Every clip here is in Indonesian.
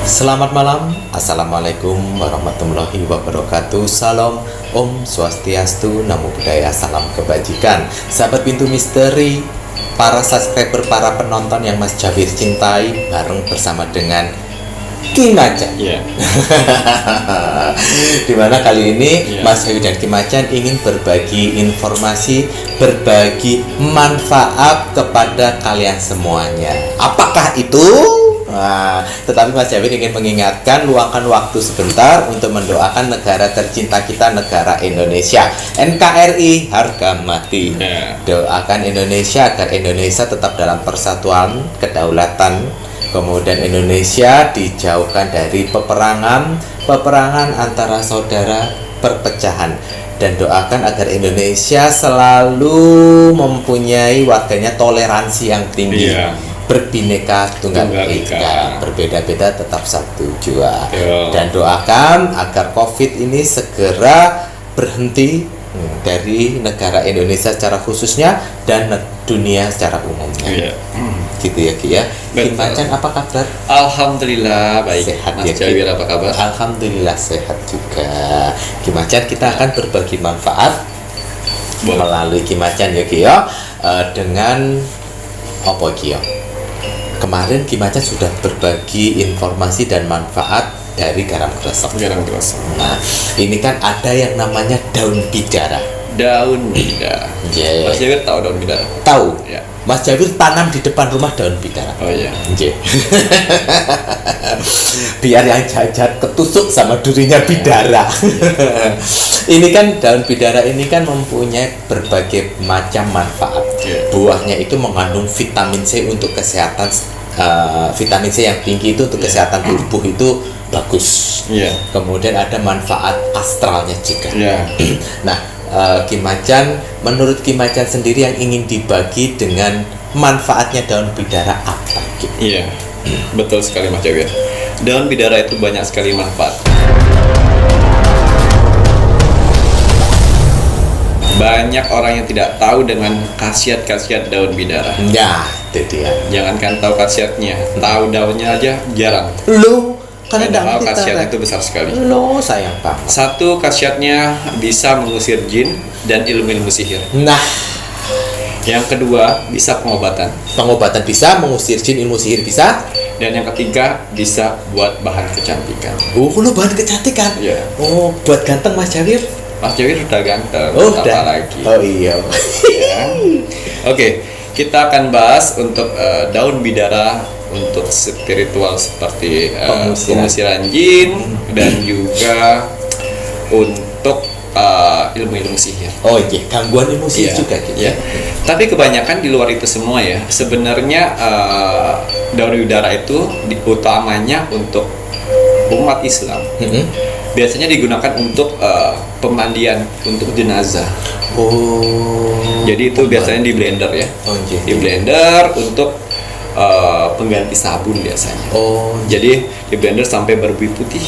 Selamat malam, Assalamualaikum warahmatullahi wabarakatuh. Salam, Om Swastiastu, Namo Buddhaya, salam kebajikan. Sahabat Pintu Misteri, para subscriber, para penonton yang Mas Jawir cintai, bareng bersama dengan Kim Macan. Dimana kali ini Mas Jawir dan Kim Macan ingin berbagi informasi, berbagi manfaat kepada kalian semuanya. Apakah itu? Nah, tetapi Mas Jawir ingin mengingatkan, luangkan waktu sebentar untuk mendoakan negara tercinta kita, negara Indonesia. NKRI harga mati. Doakan Indonesia agar Indonesia tetap dalam persatuan, kedaulatan. Kemudian Indonesia dijauhkan dari peperangan antara saudara, perpecahan. Dan doakan agar Indonesia selalu mempunyai warganya toleransi yang tinggi. Berbineka tunggal ika, berbeda-beda tetap satu jua. Dan doakan agar COVID ini segera berhenti dari negara Indonesia secara khususnya dan dunia secara umumnya. Gitu ya Ki ya. Kim Macan apa kabar? Alhamdulillah baik. Sehat Mas ya Jawir apa kabar? Alhamdulillah sehat juga. Kim Macan, kita akan berbagi manfaat melalui Kim Macan ya Ki ya, dengan apa Ki ya? Kemarin Kim Macan sudah berbagi informasi dan manfaat dari garam gresek. Nah, ini kan ada yang namanya daun bidara. Daun bidara. Mas Jawir tahu daun bidara? Tahu. Ya. Mas Jawir tanam di depan rumah daun bidara. Oh iya. Biar yang jahat ketusuk sama durinya bidara. Ini kan daun bidara ini kan mempunyai berbagai macam manfaat. Buahnya itu mengandung vitamin C untuk kesehatan, vitamin C yang tinggi itu untuk kesehatan tubuh itu bagus. Kemudian ada manfaat astralnya juga. Nah, Kim Macan, menurut Kim Macan sendiri yang ingin dibagi dengan manfaatnya daun bidara apa? Iya, betul sekali Mas Jawir. Daun bidara itu banyak sekali manfaat. Banyak orang yang tidak tahu dengan khasiat-khasiat daun bidara. Ya, itu dia. Jangankan tahu khasiatnya, tahu daunnya aja jarang. Loh, karena padahal khasiat itu besar sekali. Loh, sayang banget. Satu, khasiatnya bisa mengusir jin dan ilmu-ilmu sihir. Nah, yang kedua, bisa pengobatan. Pengobatan bisa, mengusir jin, ilmu sihir bisa. Dan yang ketiga, bisa buat bahan kecantikan. Oh, lu bahan kecantikan? Iya. Oh, buat ganteng Mas Jawir? Mas Jawir udah ganteng, Oh, apa udah. lagi? Oh iya. Ya. Oke, kita akan bahas untuk daun bidara untuk spiritual seperti pengusiran jin dan juga untuk ilmu-ilmu sihir. Oh iya, gangguan ilmu sihir juga gitu. Ya. Tapi kebanyakan di luar itu semua ya. Sebenarnya daun bidara itu utamanya untuk umat Islam. Biasanya digunakan untuk pemandian untuk jenazah. Oh. Jadi itu biasanya di blender ya. Oh, iya. Di blender untuk pengganti sabun biasanya. Oh. Jadi di blender sampai berbuih putih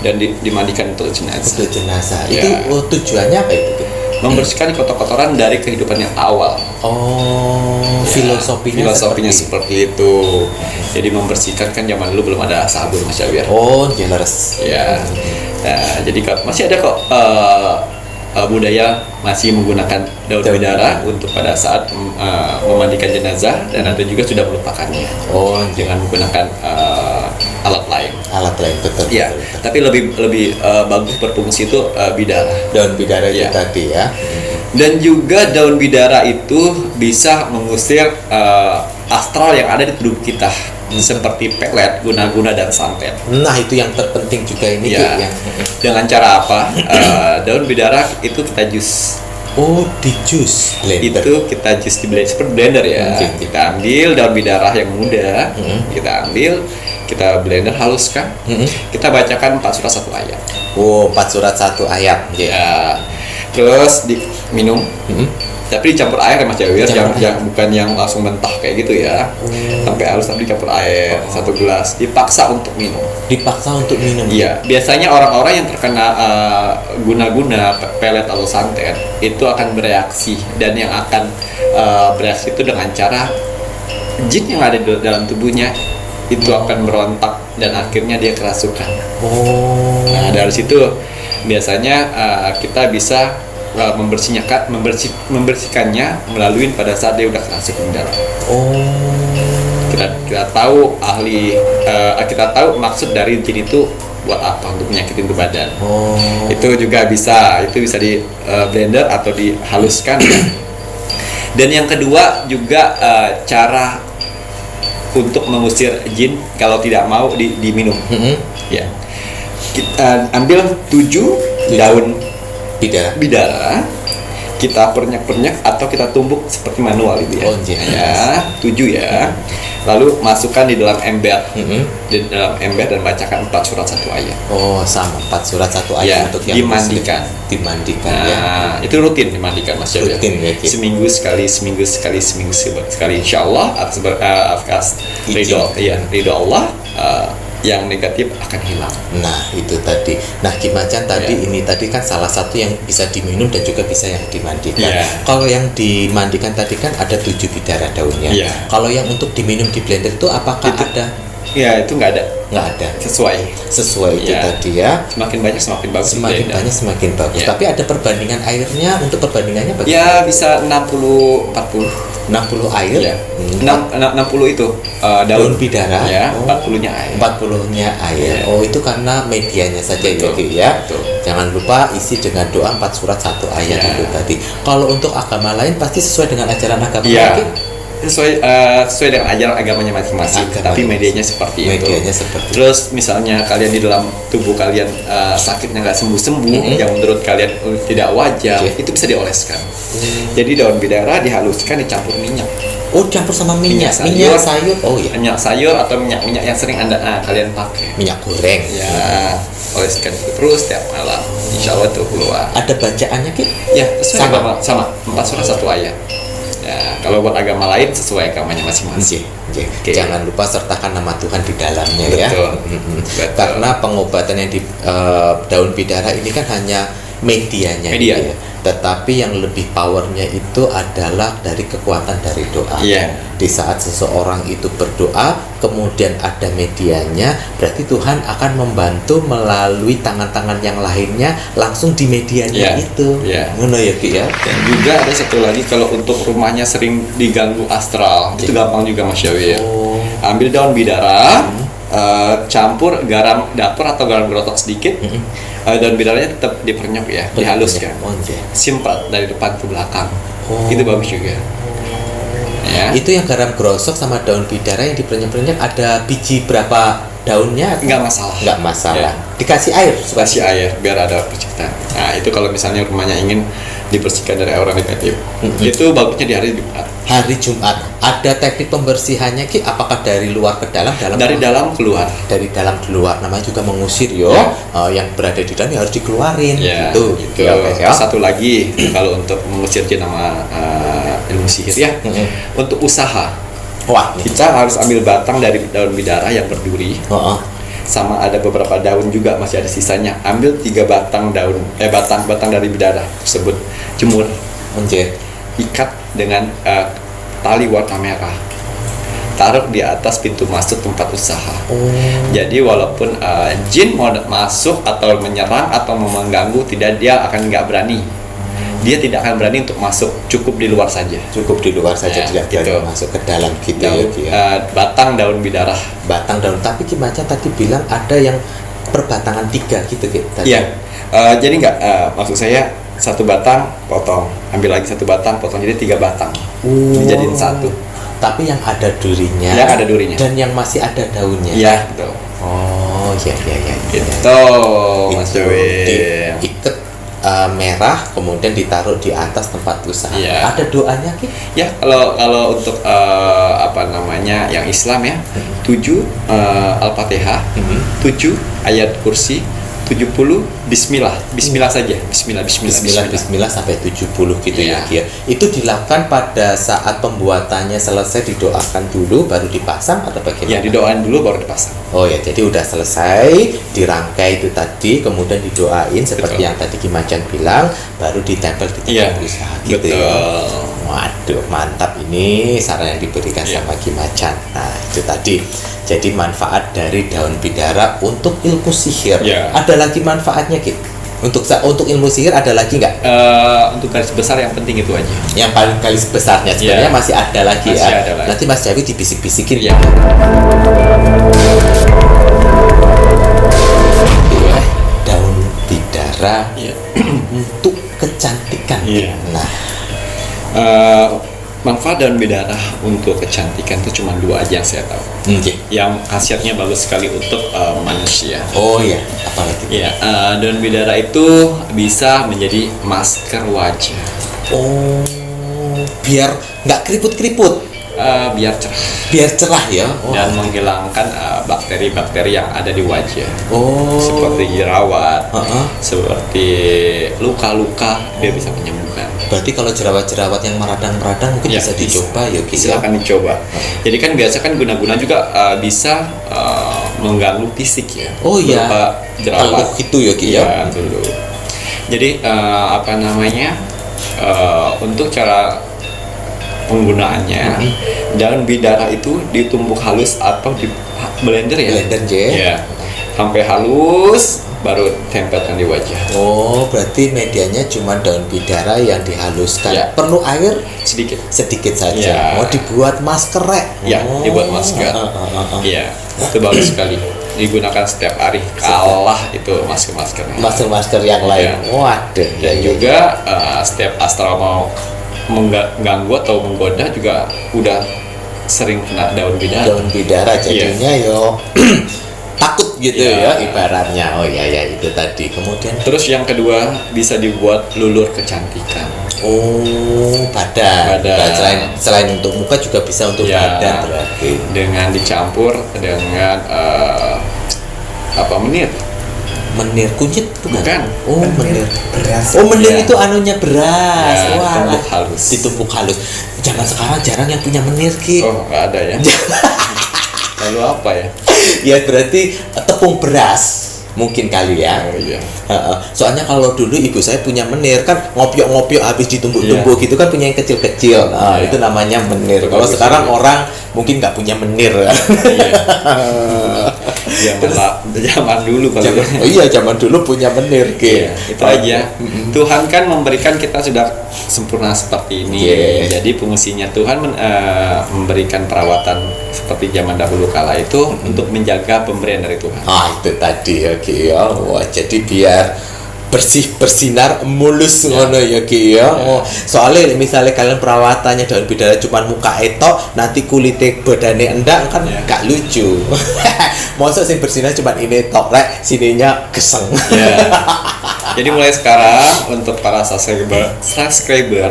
dan dimandikan untuk jenazah. Untuk jenazah. Ya. Itu tujuannya apa itu? Membersihkan kotor-kotoran dari kehidupan yang awal. Oh, filosofinya seperti itu. Jadi membersihkan, kan zaman dulu belum ada sabun Mas Jawir. Oh, jelas. Ya. Nah, jadi masih ada kok budaya masih menggunakan daun bidara untuk pada saat memandikan jenazah, dan ada juga sudah melupakannya. Oh, dengan menggunakan alat lain. Alat lain, betul. Ya, betul. tapi lebih bagus berfungsi itu bidara. Daun bidara itu tadi ya. Dan juga daun bidara itu bisa mengusir astral yang ada di tubuh kita, seperti pelet, guna-guna, dan santet. Nah, itu yang terpenting juga ini ya. Dengan cara apa? Daun bidara itu kita jus. Oh, di jus blender. Itu kita jus di blender, seperti blender ya. Kita ambil daun bidara yang muda, kita ambil, kita blender haluskan, kita bacakan 4 surat 1 ayat. Oh, 4 surat 1 ayat. Ya. Terus diminum. Tapi dicampur air ya Mas Jawir, yang bukan yang langsung mentah kayak gitu ya. Sampai halus, tapi dicampur air 1 gelas. Dipaksa untuk minum. Iya, biasanya orang-orang yang terkena guna-guna pelet atau santet itu akan bereaksi, dan yang akan bereaksi itu dengan cara jin yang ada di dalam tubuhnya itu akan berontak dan akhirnya dia kerasukan. Oh. Nah, dari situ biasanya kita bisa membersihkannya melalui pada saat dia udah kerasukan di dalam. Kita tahu kita tahu maksud dari jin itu buat apa, untuk menyakitin tubuh badan. Itu juga bisa di blender atau dihaluskan ya. Dan yang kedua juga cara untuk mengusir jin kalau tidak mau diminum. Ya. Kita ambil 7 daun bidara, kita pernyek-pernyek atau kita tumbuk seperti manual itu ya. Ya, 7 ya. Lalu masukkan di dalam ember. Di dalam ember dan bacakan 4 surat 1 ayat. Sama 4 surat 1 ayat Ya, untuk yang dimandikan. Ya. Itu rutin dimandikan Mas Jawir. Rutin ya, gitu. Seminggu sekali, insyaallah atas ridho Allah, yang negatif akan hilang. Nah, itu tadi. Nah, Ki Macan tadi ini tadi kan salah satu yang bisa diminum dan juga bisa yang dimandikan. Kalau yang dimandikan tadi kan ada 7 bidara daunnya. Kalau yang untuk diminum di blender itu apakah ada? Ya, itu nggak ada. Sesuai itu tadi ya. Semakin banyak semakin bagus. Semakin banyak semakin bagus. Tapi ada perbandingan airnya. Untuk perbandingannya bagaimana? Ya, bisa 60-40. 60 air. 60 itu daun bidara. Ya, 40-nya air. 40-nya air. Itu karena medianya saja. Betul. Ya. Betul. Jangan lupa isi dengan doa 4 surat 1 ayat itu tadi. Kalau untuk agama lain pasti sesuai dengan ajaran agama lain. Sesuai dengan ajaran agamanya masing-masing, tapi medianya seperti itu. Terus misalnya kalian di dalam tubuh kalian sakitnya nggak sembuh-sembuh, yang menurut kalian tidak wajar, itu bisa dioleskan. Jadi daun bidara dihaluskan, dicampur minyak. Campur sama minyak sayur. Minyak sayur atau minyak yang sering kalian pakai. Minyak goreng. Ya, oleskan itu terus tiap malam. Insya Allah itu keluar. Ada bacaannya Ki? Ya, sama 4 surat 1 ayat. Ya, kalau buat agama lain sesuai agamanya masing-masing. Jangan lupa sertakan nama Tuhan di dalamnya. Betul. Ya. Karena pengobatan yang di daun bidara ini kan hanya medianya. Gitu ya. Tetapi yang lebih powernya itu adalah dari kekuatan dari doa. Di saat seseorang itu berdoa, kemudian ada medianya, berarti Tuhan akan membantu melalui tangan-tangan yang lainnya langsung di medianya itu. Ngono ya Ki ya. Dan juga ada satu lagi, kalau untuk rumahnya sering diganggu astral, itu gampang juga Mas Jawir. Ambil daun bidara, campur garam dapur atau garam gerotok sedikit. Daun bidaranya tetap dipernyok ya, dihaluskan. Simpat dari depan ke belakang. Itu bagus juga. Ya. Itu yang garam grosok sama daun bidara yang dipernyek-pernyek, ada biji berapa daunnya? Nggak masalah. Dikasih air? Kasih air biar ada percikan. Nah, itu kalau misalnya rumahnya ingin dibersihkan dari aura negatif, itu bagusnya di hari Jumat. Hari Jumat. Ada teknik pembersihannya Ki? Apakah dari luar ke dalam? Dari dalam keluar. Dari dalam keluar. Namanya juga mengusir yang berada di dalam harus dikeluarin. Gitu. Satu lagi kalau untuk mengusir jin nama ilmu sihir ya. Untuk usaha. Kita harus ambil batang dari daun bidara yang berduri. Sama ada beberapa daun juga masih ada sisanya. Ambil 3 batang daun batang dari bidara tersebut, jemur, ikat dengan tali warna merah, taruh di atas pintu masuk tempat usaha. Jadi walaupun jin mau masuk atau menyerang atau mengganggu, dia akan nggak berani. Dia tidak akan berani untuk masuk, cukup di luar saja. Tidak berani masuk ke dalam gitu. Batang daun bidara. Batang daun. Tapi Ki Macan tadi bilang ada yang perbatangan 3 gitu tadi. Jadi nggak, maksud saya 1 batang potong, ambil lagi 1 batang potong, jadi 3 batang. Dijadiin 1. Tapi yang ada durinya. Dan yang masih ada daunnya. Iya, betul. Gitu. Mas Jawir. Diikat merah, kemudian ditaruh di atas tempat usaha. Ada doanya Ki? Ya, kalau untuk yang Islam ya, 7 Al-Fatihah, 7 ayat kursi, 70 Bismillah saja. Bismillah sampai 70 gitu ya. Itu dilakukan pada saat pembuatannya selesai, didoakan dulu baru dipasang atau bagaimana? Ya, didoain dulu baru dipasang. Jadi udah selesai dirangkai itu tadi, kemudian didoain seperti yang tadi Ki Macan bilang, baru ditempel di tempat usaha gitu. Waduh, mantap ini saran yang diberikan sama Ki Macan. Nah, itu tadi. Jadi manfaat dari daun bidara untuk ilmu sihir. Ada lagi manfaatnya, Ki? Untuk ilmu sihir ada lagi nggak? Untuk garis besar yang penting itu aja. Yang paling garis besarnya sebenarnya masih ada lagi masih ada lagi. Nanti Mas Jawi dibisik-bisikin ya. Daun bidara untuk kecantikan. Nah, manfaat daun bidara untuk kecantikan itu cuma 2 aja yang saya tahu. Yang khasiatnya bagus sekali untuk manusia. Oh ya, apalagi? Ya, daun bidara itu bisa menjadi masker wajah. Oh, biar nggak keriput-keriput. Biar cerah. Biar cerah ya. Dan menghilangkan bakteri-bakteri yang ada di wajah. Seperti jerawat, seperti luka-luka, dia bisa menyembuhkan. Berarti kalau jerawat-jerawat yang meradang-meradang mungkin bisa dicoba ya, silakan dicoba. Jadi kan biasa kan guna-guna juga bisa mengganggu fisik ya. Jerawat itu ya, Ki ya. Dulu. Jadi untuk cara penggunaannya, daun bidara itu ditumbuk halus atau di blender sampai halus, baru tempelkan di wajah. Oh, berarti medianya cuma daun bidara yang dihaluskan. Perlu air sedikit saja. Mau dibuat masker dibuat masker. Itu bagus sekali. Digunakan setiap hari, kalah itu masker yang lain. Waduh. Dan juga setiap astral mau mengganggu atau menggoda juga udah sering kena daun bidara jadinya takut gitu ya ibaratnya. Itu tadi. Kemudian terus yang kedua bisa dibuat lulur kecantikan. Badan. Selain untuk muka juga bisa untuk badan berarti. Dengan dicampur dengan menir kunyit bukan? Menir beras. Menir itu anunya beras. Ditumbuk halus. Jangan sekarang jarang yang punya menir, Ki. Nggak ada ya. Lalu apa ya? Ya berarti tepung beras. Mungkin kali ya. Soalnya kalau dulu ibu saya punya menir kan ngopiok-ngopiok habis ditumbuk-tumbuk gitu kan, punya yang kecil-kecil. Itu namanya menir. Kalau sekarang orang mungkin nggak punya menir. Zaman dulu zaman dulu punya menir, itu aja. Tuhan kan memberikan kita sudah sempurna seperti ini. Jadi fungsinya Tuhan memberikan perawatan seperti zaman dahulu kala itu untuk menjaga pemberian dari Tuhan. Itu tadi ya, Ki ya. Jadi biar bersih, bersinar, mulus ngono ya, Ki ya. Soalnya misalnya kalian perawatannya daun bidara cuma muka etok, nanti kulitnya badane endak kan gak lucu. Masa sing bersinar cuma ini tok rek, sininya geseng. Jadi mulai sekarang untuk para subscriber,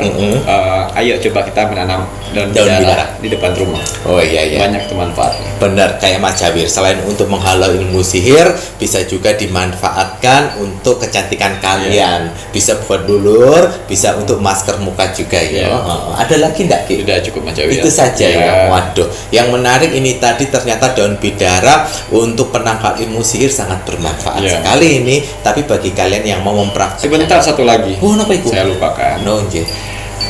ayo coba kita menanam daun bidara di depan rumah. Banyak tuh manfaatnya. Benar, kayak Mas Jawir, selain untuk menghalau ilmu sihir, bisa juga dimanfaatkan untuk kecantikan kalian. Bisa buat dulur, bisa untuk masker muka juga ya. Ada lagi enggak, Ki? Sudah cukup, Mas Jawir. Itu saja ya. Waduh, yang menarik ini tadi ternyata daun bidara untuk penangkal ilmu sihir sangat bermanfaat sekali ini. Tapi bagi kalian yang mau mempraktikkan. Sebentar, satu lagi. Apa itu? Saya lupakan.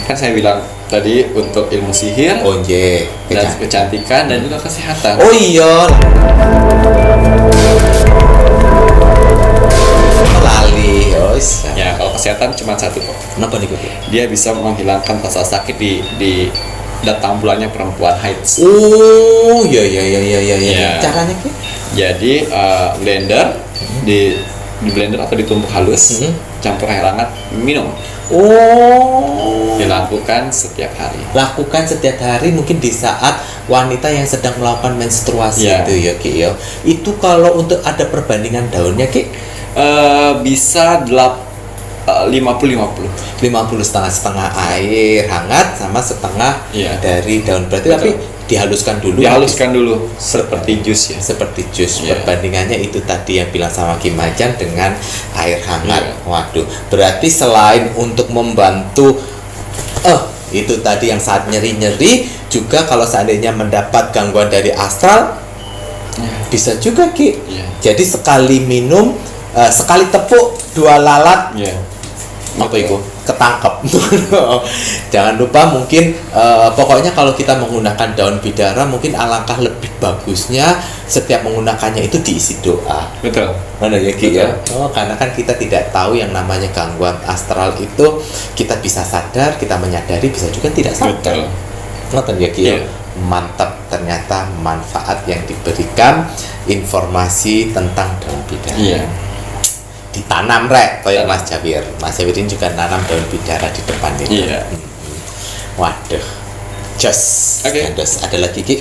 Kan saya bilang tadi untuk ilmu sihir, dan kecantikan dan juga kesehatan. Lali. Kalau kesehatan cuma satu kok. Kenapa nih, Kok? Dia bisa menghilangkan rasa sakit di datang bulannya perempuan haid. Caranya, Ki? Jadi blender di blender atau ditumbuk halus, campur air hangat, minum. Dilakukan setiap hari. Lakukan setiap hari, mungkin di saat wanita yang sedang melakukan menstruasi itu ya, Ki ya. Itu kalau untuk ada perbandingan daunnya, Ki? Bisa 50-50. 50 setengah air hangat sama setengah dari daun. Berarti tapi dihaluskan dulu seperti jus ya. Seperti jus. Perbandingannya itu tadi yang bilang sama Ki Macan dengan air hangat. Waduh, berarti selain untuk membantu itu tadi yang saat nyeri-nyeri, juga kalau seandainya mendapat gangguan dari astral bisa juga, Ki. Jadi sekali minum, sekali tepuk 2 lalat apa itu ketangkep. Jangan lupa mungkin pokoknya kalau kita menggunakan daun bidara mungkin alangkah lebih bagusnya setiap menggunakannya itu diisi doa. Betul. Mana ya Ki ya? Oh, karena kan kita tidak tahu yang namanya gangguan astral itu kita bisa sadar, kita menyadari, bisa juga tidak sadar. Ngoten ya Ki. Iya. Mantap, ternyata manfaat yang diberikan informasi tentang daun bidara. Iya. Ditanam rek kayak Mas Jawir. Mas Jawir ini juga nanam daun bidara di depan ini. Iya. Waduh. Just. Oke. Ada lagi Ki?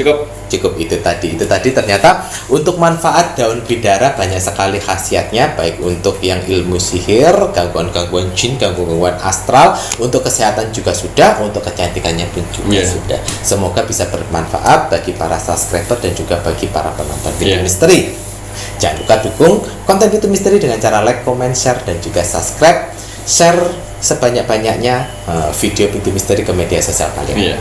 Cukup itu tadi ternyata untuk manfaat daun bidara banyak sekali khasiatnya, baik untuk yang ilmu sihir, gangguan-gangguan jin, gangguan astral, untuk kesehatan juga sudah, untuk kecantikannya pun juga sudah. Semoga bisa bermanfaat bagi para subscriber dan juga bagi para penonton Pintu Misteri. Jangan lupa dukung konten Pintu Misteri dengan cara like, comment, share, dan juga subscribe. Share sebanyak-banyaknya video Pintu Misteri ke media sosial kalian. Iya.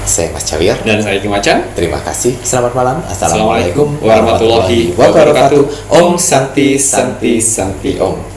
Saya Mas Jawir Dan saya Ki Macan. Terima kasih. Selamat malam. Assalamualaikum warahmatullahi wabarakatuh. Om Santi Santi Santi Om.